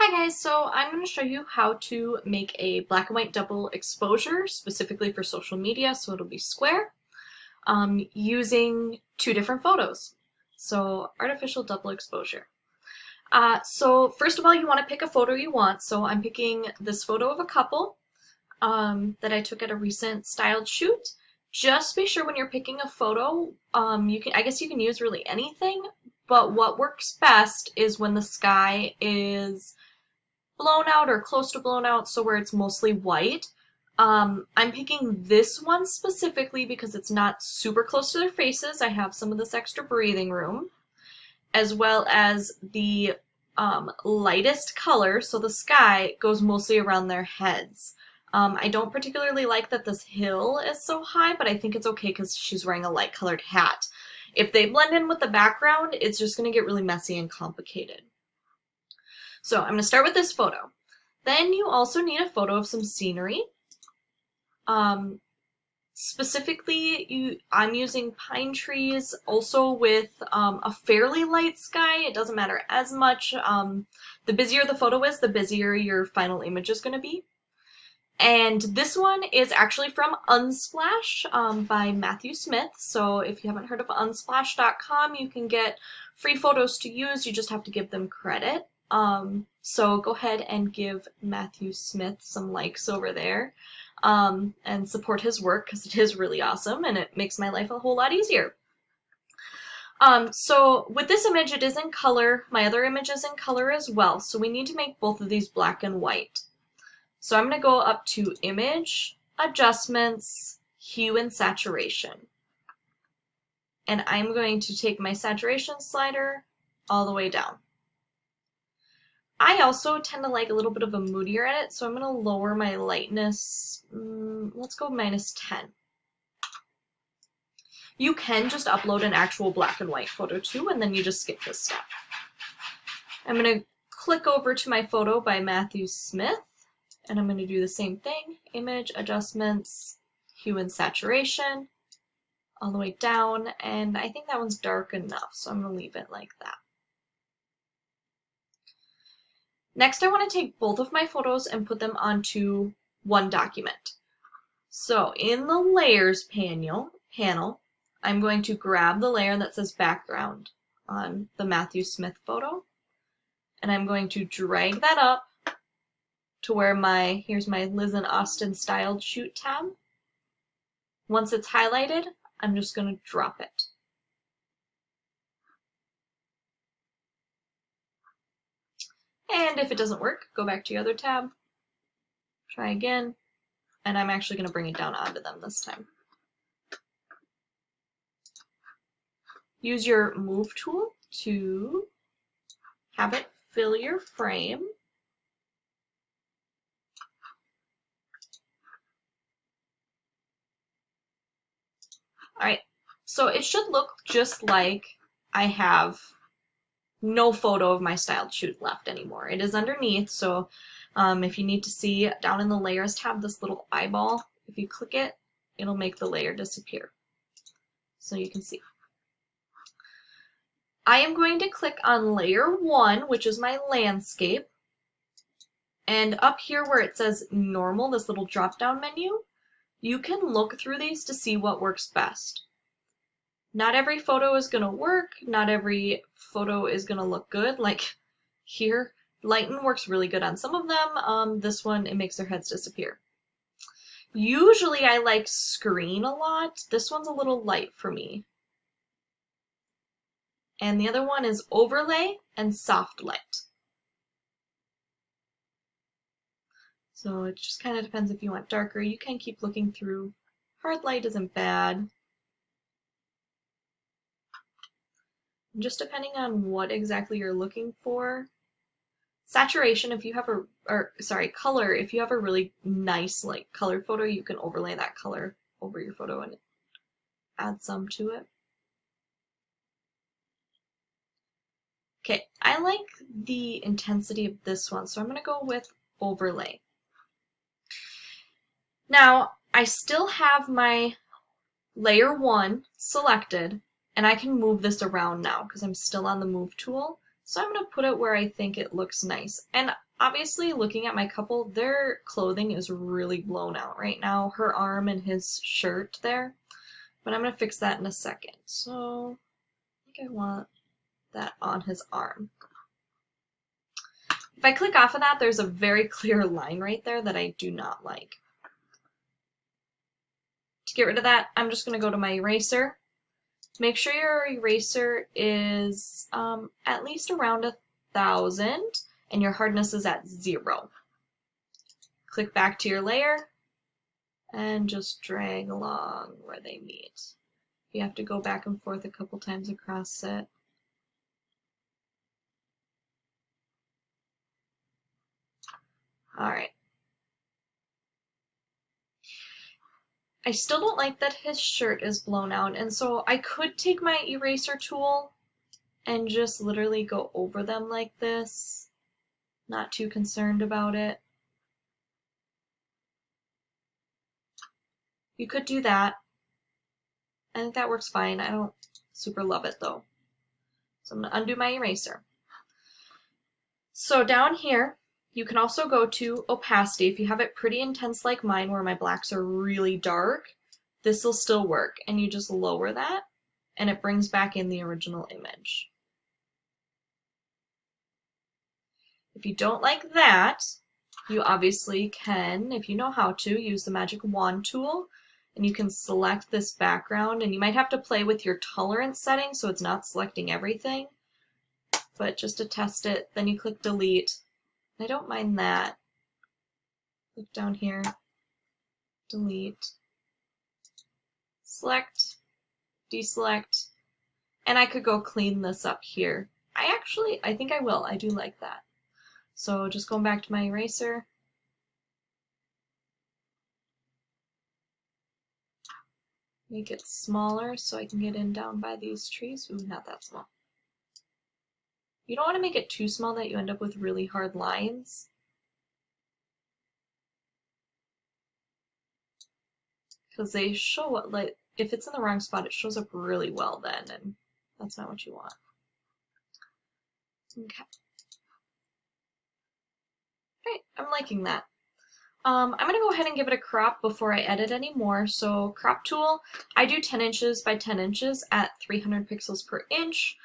Hi guys, so I'm going to show you how to make a black and white double exposure specifically for social media, so it'll be square, using two different photos. So artificial double exposure. So first of all, you want to pick a photo you want. So I'm picking this photo of a couple that I took at a recent styled shoot. Just be sure when you're picking a photo, I guess you can use really anything, but what works best is when the sky is blown out or close to blown out, so where it's mostly white. I'm picking this one specifically because it's not super close to their faces. I have some of this extra breathing room, as well as the lightest color, so the sky goes mostly around their heads. I don't particularly like that this hill is so high, but I think it's okay because she's wearing a light colored hat. If they blend in with the background, it's just going to get really messy and complicated. So I'm going to start with this photo. Then you also need a photo of some scenery. Specifically, I'm using pine trees, also with a fairly light sky. It doesn't matter as much. The busier the photo is, the busier your final image is going to be. And this one is actually from Unsplash by Matthew Smith. So if you haven't heard of unsplash.com, you can get free photos to use. You just have to give them credit. So go ahead and give Matthew Smith some likes over there and support his work because it is really awesome and it makes my life a whole lot easier. So with this image, it is in color. My other image is in color as well. So we need to make both of these black and white. So I'm going to go up to Image, Adjustments, Hue and Saturation. And I'm going to take my saturation slider all the way down. I also tend to like a little bit of a moodier edit, so I'm going to lower my lightness. Let's go -10. You can just upload an actual black and white photo too, and then you just skip this step. I'm going to click over to my photo by Matthew Smith, and I'm going to do the same thing. Image, Adjustments, Hue and Saturation, all the way down, and I think that one's dark enough, so I'm going to leave it like that. Next, I want to take both of my photos and put them onto one document. So in the Layers panel, I'm going to grab the layer that says Background on the Matthew Smith photo, and I'm going to drag that up to where here's my Liz and Austin Styled Shoot tab. Once it's highlighted, I'm just going to drop it. And if it doesn't work, go back to your other tab, try again, and I'm actually going to bring it down onto them this time. Use your Move tool to have it fill your frame. Alright, so it should look just like I have no photo of my styled shoot left anymore. It is underneath, so if you need to see down in the Layers tab, this little eyeball, if you click it, it'll make the layer disappear. So you can see. I am going to click on Layer 1, which is my landscape, and up here where it says Normal, this little drop-down menu, you can look through these to see what works best. Not every photo is going to work, not every photo is going to look good. Like here, lighten works really good on some of them. This one, it makes their heads disappear. Usually I like screen a lot. This one's a little light for me. And the other one is overlay and soft light. So it just kind of depends if you want darker. You can keep looking through. Hard light isn't bad. Just depending on what exactly you're looking for. Saturation, if you have color, if you have a really nice like color photo, you can overlay that color over your photo and add some to it. Okay, I like the intensity of this one, so I'm going to go with overlay. Now, I still have my Layer 1 selected, and I can move this around now because I'm still on the Move tool. So I'm going to put it where I think it looks nice. And obviously, looking at my couple, their clothing is really blown out right now. Her arm and his shirt there. But I'm going to fix that in a second. So I think I want that on his arm. If I click off of that, there's a very clear line right there that I do not like. To get rid of that, I'm just going to go to my eraser. Make sure your eraser is at least around 1,000 and your hardness is at 0. Click back to your layer and just drag along where they meet. You have to go back and forth a couple times across it. All right. I still don't like that his shirt is blown out, and so I could take my eraser tool and just literally go over them like this. Not too concerned about it. You could do that. I think that works fine. I don't super love it though. So I'm going to undo my eraser. So down here, you can also go to opacity. If you have it pretty intense like mine, where my blacks are really dark, this will still work. And you just lower that, and it brings back in the original image. If you don't like that, you obviously can, if you know how to, use the magic wand tool, and you can select this background, and you might have to play with your tolerance setting so it's not selecting everything. But just to test it, then you click delete. I don't mind that. Click down here, delete, select, deselect, and I could go clean this up here. I think I will. I do like that. So just going back to my eraser. Make it smaller so I can get in down by these trees. Ooh, not that small. You don't want to make it too small that you end up with really hard lines. Because they show up, like, if it's in the wrong spot, it shows up really well then, and that's not what you want. Okay. Alright, I'm liking that. I'm going to go ahead and give it a crop before I edit anymore. So crop tool, I do 10 inches by 10 inches at 300 pixels per inch.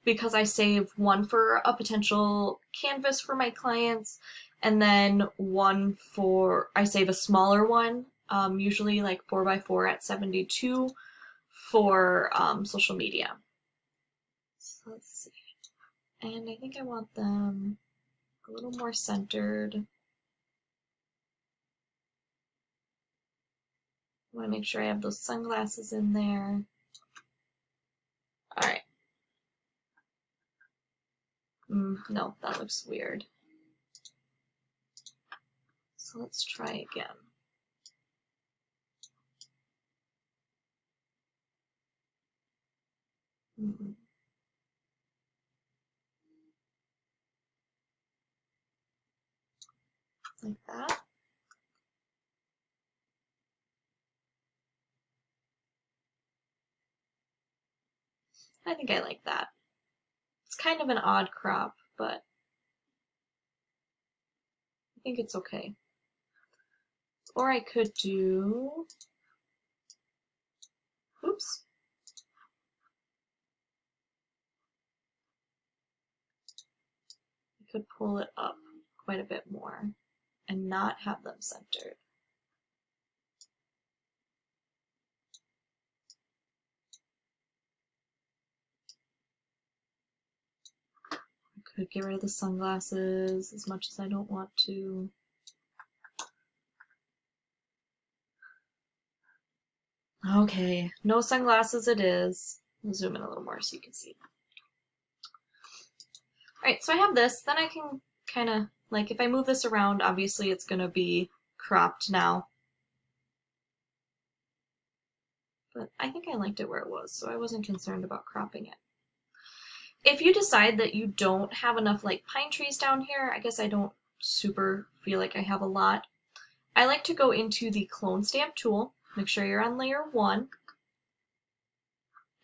Because I save one for a potential canvas for my clients, and then one for, I save a smaller one, usually like 4x4 at 72 for social media. So let's see. And I think I want them a little more centered. I want to make sure I have those sunglasses in there. All right. No, that looks weird. So let's try again. Like that. I think I like that. It's kind of an odd crop, but I think it's okay. Or I could do, oops. I could pull it up quite a bit more and not have them centered. I could get rid of the sunglasses as much as I don't want to. Okay, no sunglasses it is. I'll zoom in a little more so you can see. Alright, so I have this, then I can kind of, like, if I move this around, obviously it's going to be cropped now. But I think I liked it where it was, so I wasn't concerned about cropping it. If you decide that you don't have enough, like, pine trees down here, I guess I don't super feel like I have a lot. I like to go into the clone stamp tool, make sure you're on layer 1,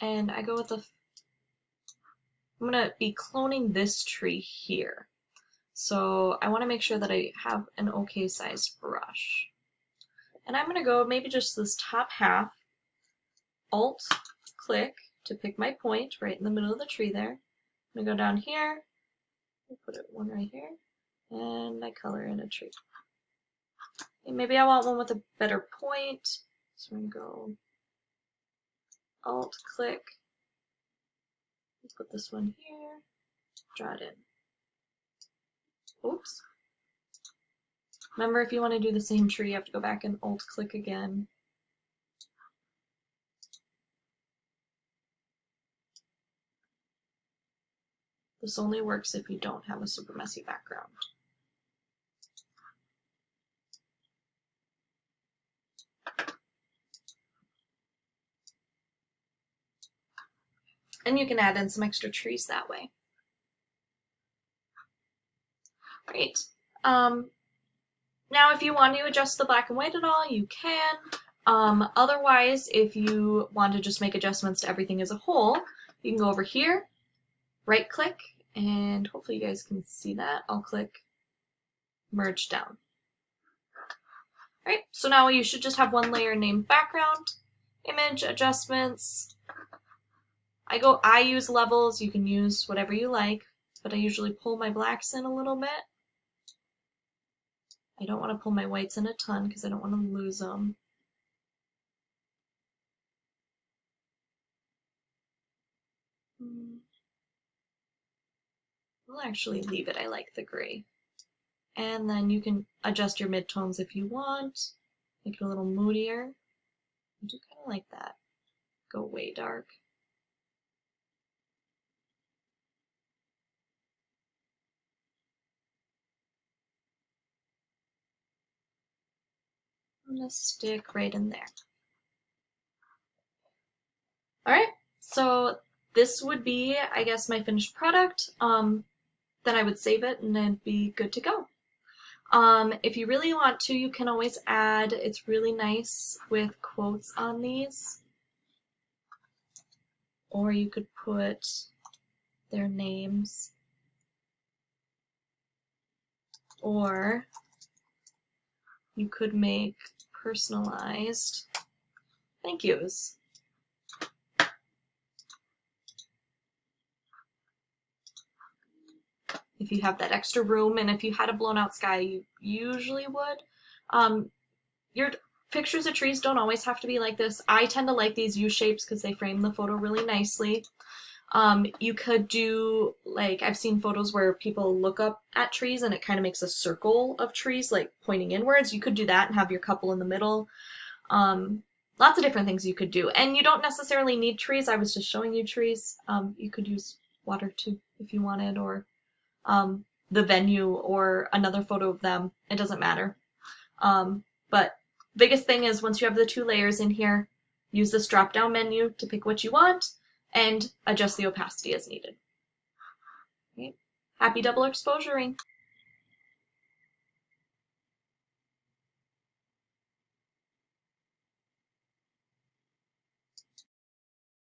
and I go with the I'm going to be cloning this tree here. So I want to make sure that I have an okay sized brush. And I'm going to go maybe just this top half, Alt click to pick my point right in the middle of the tree there. I'm going to go down here, put one right here, and I color in a tree. And maybe I want one with a better point, so I'm going to go Alt click, put this one here, draw it in. Oops. Remember, if you want to do the same tree, you have to go back and Alt click again. This only works if you don't have a super messy background. And you can add in some extra trees that way. Great. Now if you want to adjust the black and white at all, you can. Otherwise, if you want to just make adjustments to everything as a whole, you can go over here, right click, and hopefully you guys can see that. I'll click merge down. Alright, so now you should just have one layer named background, image, adjustments. I use levels, you can use whatever you like, but I usually pull my blacks in a little bit. I don't want to pull my whites in a ton because I don't want to lose them. We'll actually leave it, I like the gray. And then you can adjust your midtones if you want, make it a little moodier. I do kind of like that. Go way dark. I'm gonna stick right in there. Alright, so this would be, I guess, my finished product. Then I would save it and it'd be good to go. If you really want to, you can always add, it's really nice with quotes on these. Or you could put their names. Or you could make personalized thank yous. If you have that extra room, and if you had a blown out sky, you usually would. Your pictures of trees don't always have to be like this. I tend to like these U shapes because they frame the photo really nicely. You could do, like, I've seen photos where people look up at trees and it kind of makes a circle of trees, like pointing inwards. You could do that and have your couple in the middle. Lots of different things you could do. And you don't necessarily need trees. I was just showing you trees. You could use water too if you wanted, or the venue, or another photo of them. It doesn't matter. But biggest thing is, once you have the two layers in here, use this drop down menu to pick what you want and adjust the opacity as needed. Okay. Happy double exposuring!